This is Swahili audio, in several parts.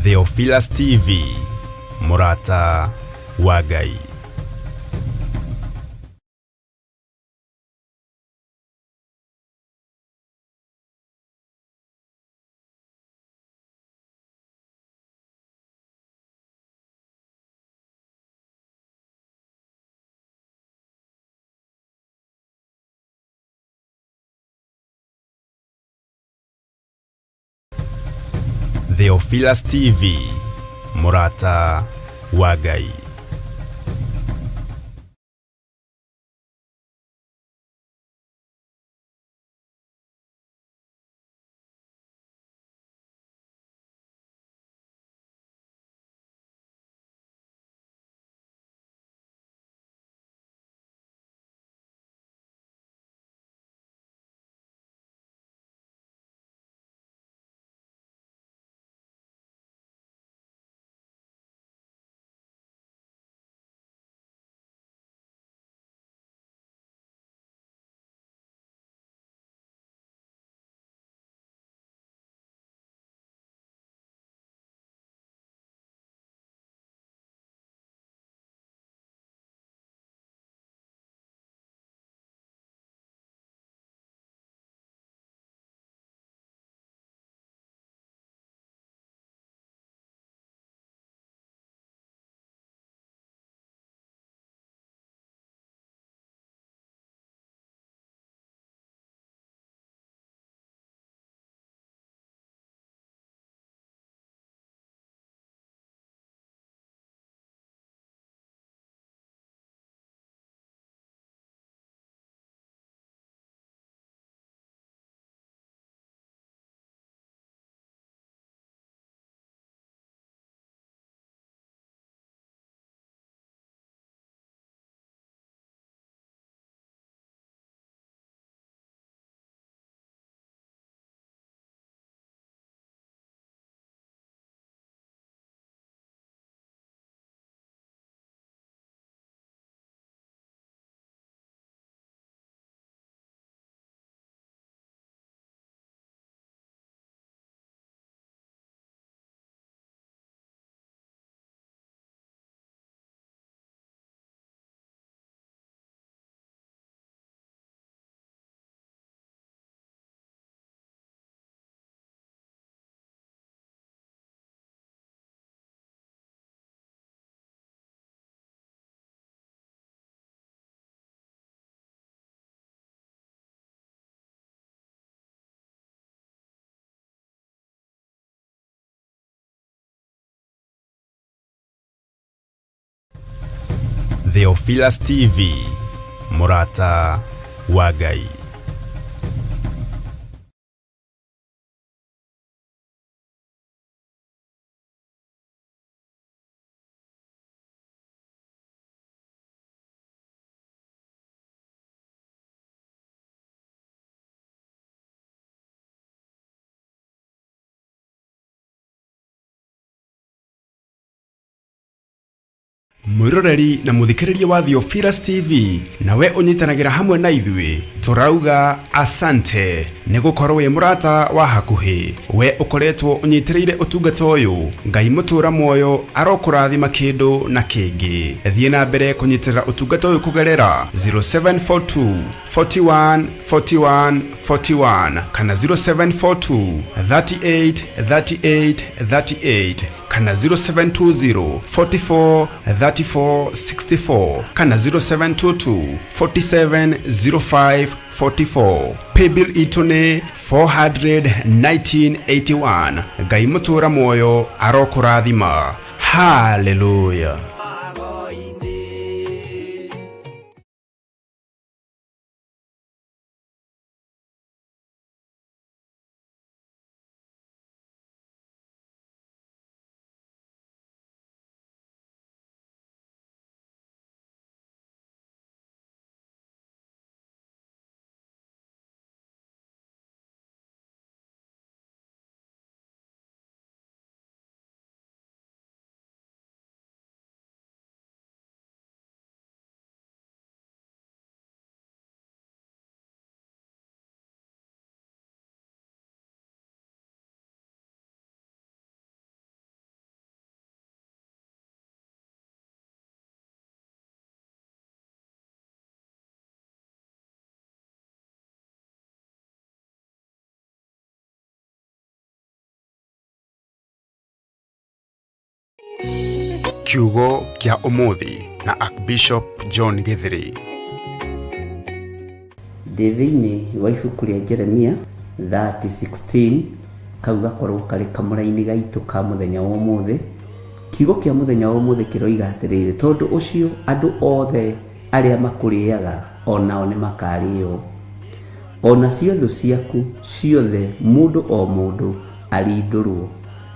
Theophilustv, Murata wa Ngai. Theophilustv, Murata wa Ngai. Theophilustv, Murata wa Ngai. Mwiroreri na muthikiriria wa Theophilustv, nawe unyitanagira hamwe na ithui, turauga asante ni gukorwo wi murata wa hakuhi. We ukoretwo unyitiriire utungata uyu, Ngai mutura muoyo arokurathima kindu na kingi. Thie na mbere kunyitirira utungata uyu kugerera 0742 41 41 41 kana 0742 38 38 38 kana 0720 44 34 64 kana 0722 47 05 44. PAYBILL itune 41981. Ngai mutura muoyo arokurathima. Hallelujah. Kiugo kia umuthi na Archbishop John Githiri. Thĩinĩ wa ibuku rĩa Jeremia 30:16 kau gakorwo karĩ kamũra-inĩ gaitũ ka mũthenya wa ũmũthĩ. Kiugo kĩa mũthenya wa ũmũthĩ kĩroiga atĩrĩrĩ: tondũ ũcio andũ othe arĩa makũrĩaga onao nĩ makarĩo, ona ciothe ciaku ciothe mũndũ o mũndũ arindũrwo,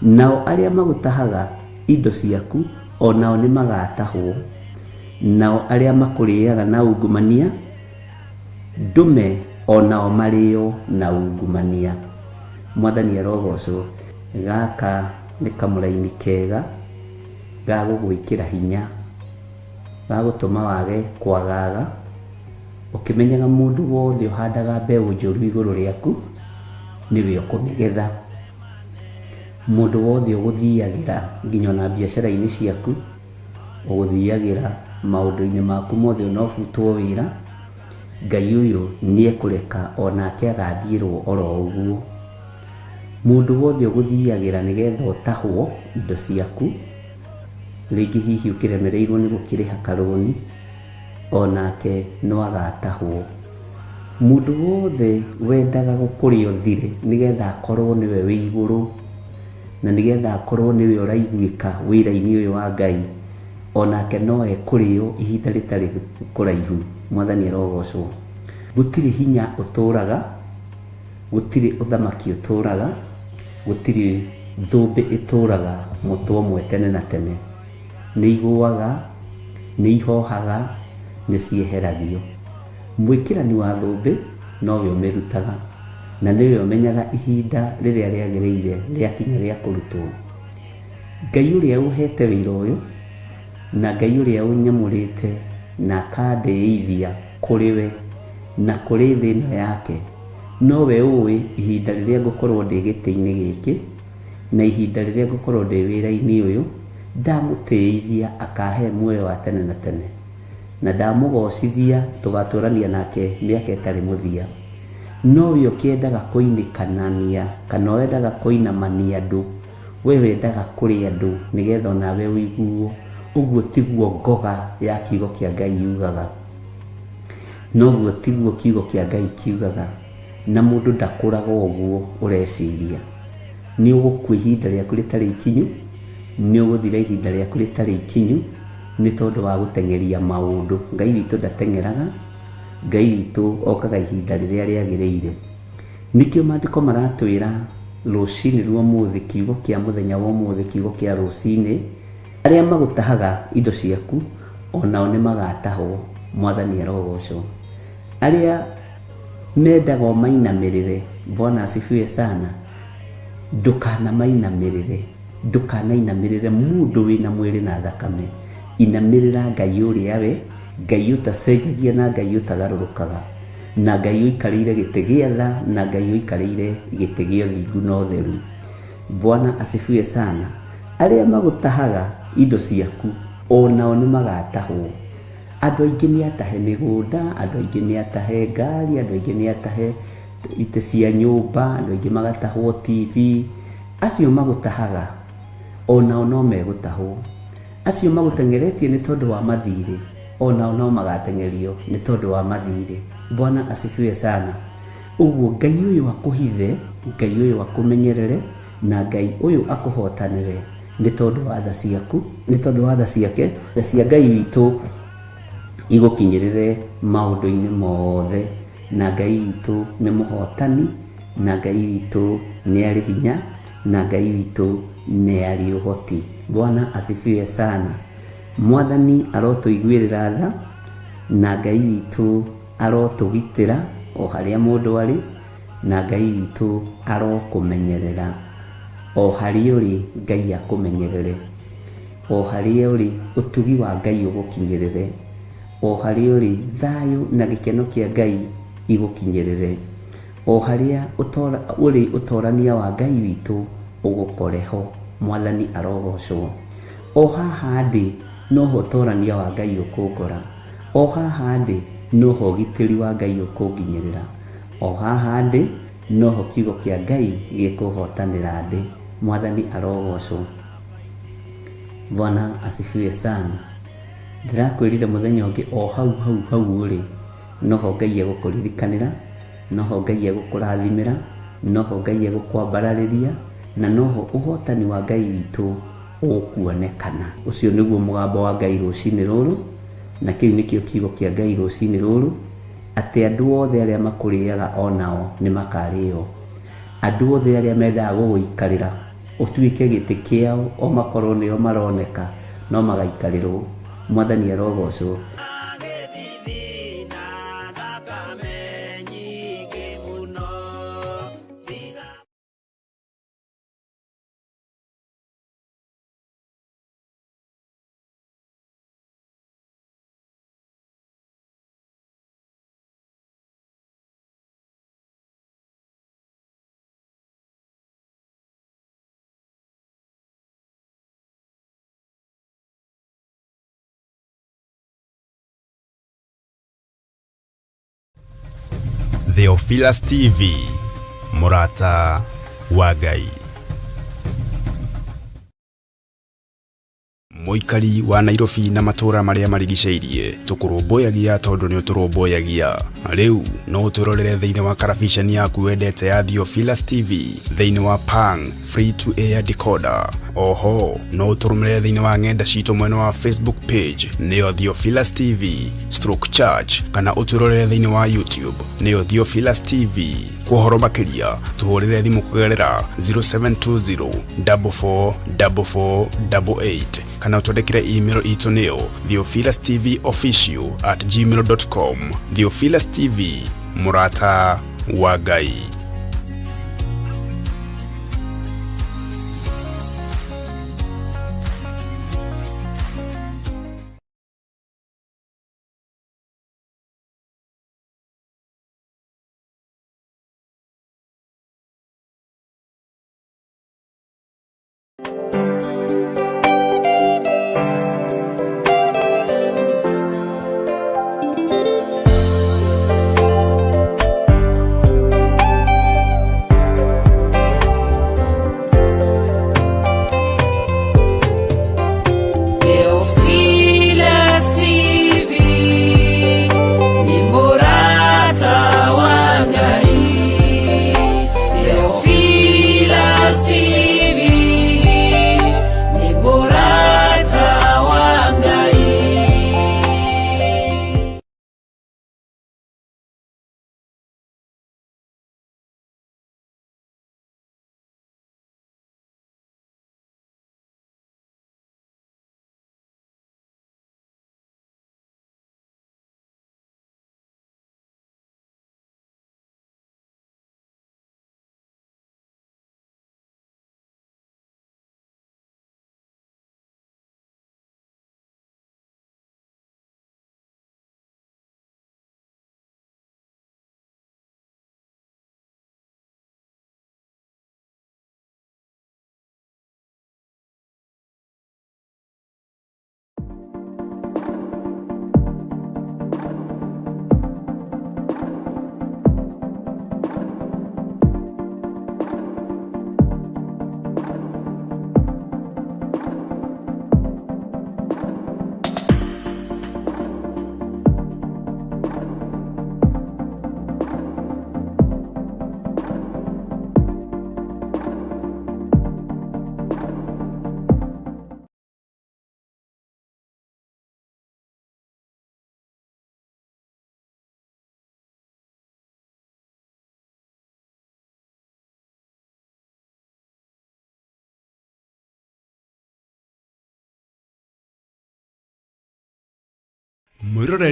nao arĩa magũtahaga indo ciaku onao nĩ magatahwo, nao arĩa makũrĩaga na ungumania ndume onao marĩo na ungumania. Mwathani arogocwo. Gaka nĩ kamũra-inĩ kega ga gũgwĩkĩra hinya, ga gũtũma wage kwagaga, ũkĩmenyaga mũndũ wothe ũhandaga mbeũ njũru igũrũ rĩaku nĩwe ũkũmĩgetha. Mũndũ wothe ũgũthiagĩra nginya na biacara-inĩ ciaku, ũgũthiagĩra maũndũ-inĩ maku mothe ũnobutwo wĩra, Ngai ũyũ nĩekũreka onake agathiĩrwo oro ũguo. Mũndũ wothe ũgũthiagĩra nĩgetha ũtahwo indo ciaku, rĩngĩ hihi ũkĩremereirwo nĩ gũkĩrĩha karũni, onake no agatahwo. Mũndũ wothe wendaga gũkũrĩa ũthire nĩgetha akorwo nĩwe wĩ igũrũ, na nĩgetha akorwo nĩwe ũraiguĩka wĩra-inĩ ũyũ wa Ngai, onake no ekũrĩo ihinda rĩtarĩ kũraihu. Mwathani arogocwo. Gũtirĩ hinya ũtũraga, gũtirĩ ũthamaki ũtũraga, gũtirĩ thũmbĩ ĩtũraga mũtwe ũmwe tene na tene. Nĩ igũaga, nĩ ihohaga, nĩ cieheragio. Mwĩkĩrani wa thũmbĩ nowe ũmĩrutaga, na nĩwe ũmenyaga ihinda rĩrĩa rĩagĩrĩire rĩakinya rĩa kũrutwo. Ngai ũrĩa ũhete wĩra ũyũ, na Ngai ũrĩa ũnyamũrĩte na akandĩithia kũrĩ we na kũrĩ thĩ ĩno yake, nowe ũĩ ihinda rĩrĩa ngũkorwo ndĩ gĩtĩ-inĩ gĩkĩ, na ihinda rĩrĩa ngũkorwo ndĩ wĩra-inĩ ũyũ. Ndamũtĩithia akahe muoyo wa tene na tene, na ndamũgocithia tũgatũrania nake mĩaka ĩtarĩ mũthia. Nowe ũkĩendaga kũinĩkanania kana wendaga kũinamania andũ, we wendaga kũrĩ andũ nĩgetha onawe ũiguo. Ũguo tiguo ngoga ya kiugo kĩa Ngai yugaga, noguo tiguo kiugo kĩa Ngai kiugaga. Na mũndũ ndakũraga ũguo ũreciria. Nĩ ũgũkua ihinda rĩaku rĩtarĩ ikinyu, nĩ ũgũthira ihinda rĩaku rĩtarĩ ikinyu, nĩ tondũ wa gũteng'eria maũndũ. Ngai witũ ndateng'eraga, Ngai witũ okaga ihinda rĩrĩa rĩagĩrĩire. Nĩkĩo maandĩko maratwĩra rũci-inĩ rwa ũmũthĩ, kiugo kĩa mũthenya wa ũmũthĩ, kiugo kĩa rũci-inĩ: arĩa magũtahaga indo ciaku onao nĩ magatahwo. Mwathani arogocwo. Arĩa mendaga mainamĩrĩre, Bwana asifiwe sana, ndũkanamainamĩrĩre, ndũkanainamĩrĩre mũndũ wĩna mwĩrĩ na thakame. Inamĩrĩra Ngai ũrĩa we, Ngai ũtacenjagia na Ngai ũtagarũrũkaga, na Ngai ũikarĩire gĩtĩ gĩa tha, na Ngai ũikarĩire gĩtĩ gĩa ũthingu na ũtheru. Bwana asifiwe sana. Arĩa magũtahaga indo ciaku onao nĩ magatahwo. Andũ aingĩ nĩ atahe mĩgũnda, andũ aingĩ nĩ atahe ngari, andũ aingĩ nĩ atahe itĩ cia nyũmba, andũ aingĩ magatahwo TV. Acio magũtahaga onao no megũtahwo. Acio magũteng'eretie nĩ tondũ wa mathirĩ, onao no magateng'erio nĩ tondũ wa mathirĩ. Bwana asifiwe sana. Ũguo Ngai ũyũ akũhithe, Ngai ũyũ akũmenyerere, na Ngai ũyũ akũhotanĩre nĩ tondũ wa tha ciaku, nĩ tondũ wa tha ciake. Tha cia Ngai witũ igũkinyĩrĩre maũndũ-inĩ mothe, na Ngai witũ nĩ mũhotani, na Ngai witũ nĩ arĩ hinya, na Ngai witũ nĩ arĩ ũhoti. Bwana asifiwe sana. Mwathani arotũiguĩrĩra tha, na Ngai witũ arotũgitĩra o harĩa mũndũ arĩ, na Ngai witũ arokũmenyerera o harĩa ũrĩ. Ngai akũmenyerere o harĩa ũrĩ, ũtugi wa Ngai ũgũkinyĩrĩre o harĩa ũrĩ. Thayũ na gĩkeno kĩa Ngai igũkinyĩrĩre o harĩa ũrĩ. Ũtorania wa Ngai witũ ũgũkoreho. Mwathani arogocwo. O haha ndĩ noho ũtorania wa Ngai ũkũngora, o haha ndĩ noho ũgitĩri wa Ngai ũkũnginyĩrĩra, o haha ndĩ noho kiugo kĩa Ngai gĩkũhotanĩra ndĩ. Mwathani arogocwo. Bwana asifiwe sana. Ndirakwirire muthenya ungi o hau uri noho Ngai egũkũririkanĩra, noho Ngai egũkũrathimĩra, noho Ngai egũkwambararĩria, na noho ũhotani wa Ngai witũ ũkuonekana. Ũcio nĩguo mũgambo wa Ngai rũcinĩ rũrũ, na kĩu nĩkĩo kiugo kĩa Ngai rũcinĩ rũrũ, atĩ andũ othe arĩa makũrĩaga onao nĩ makarĩo. Andũ othe arĩa mendaga gũgũikarĩra ũtuĩke gĩtĩ kĩao, o makorwo nĩo maroneka no magaikarĩrwo. Mwathani arogocwo. Theophilustv, mũrata wa Ngai. Mũikari wa Nairobi na matũra marĩa marigicĩirie, tũkũrũmbũyagia tondũ nĩ ũtũrũmbũyagia. Rĩu no ũtũrorere thĩinĩ wa karabiceni yaku wendete ya Theophilustv thĩinĩ wa Pang free to air decoder. Oho no ũtũrũmĩrĩre thĩinĩ wa ng'enda citũ mwena wa Facebook page nĩyo Theophilustv/church, kana ũtũrorere thĩinĩ wa YouTube nĩyo Theophilustv. Kuhoro makĩria tũhũrĩre thimũ kũgerera 0720 444488 kana utwandĩkĩre email itũ nĩyo theophilustv@gmail.com. Theophilustv, mũrata wa Ngai. Mwiroreri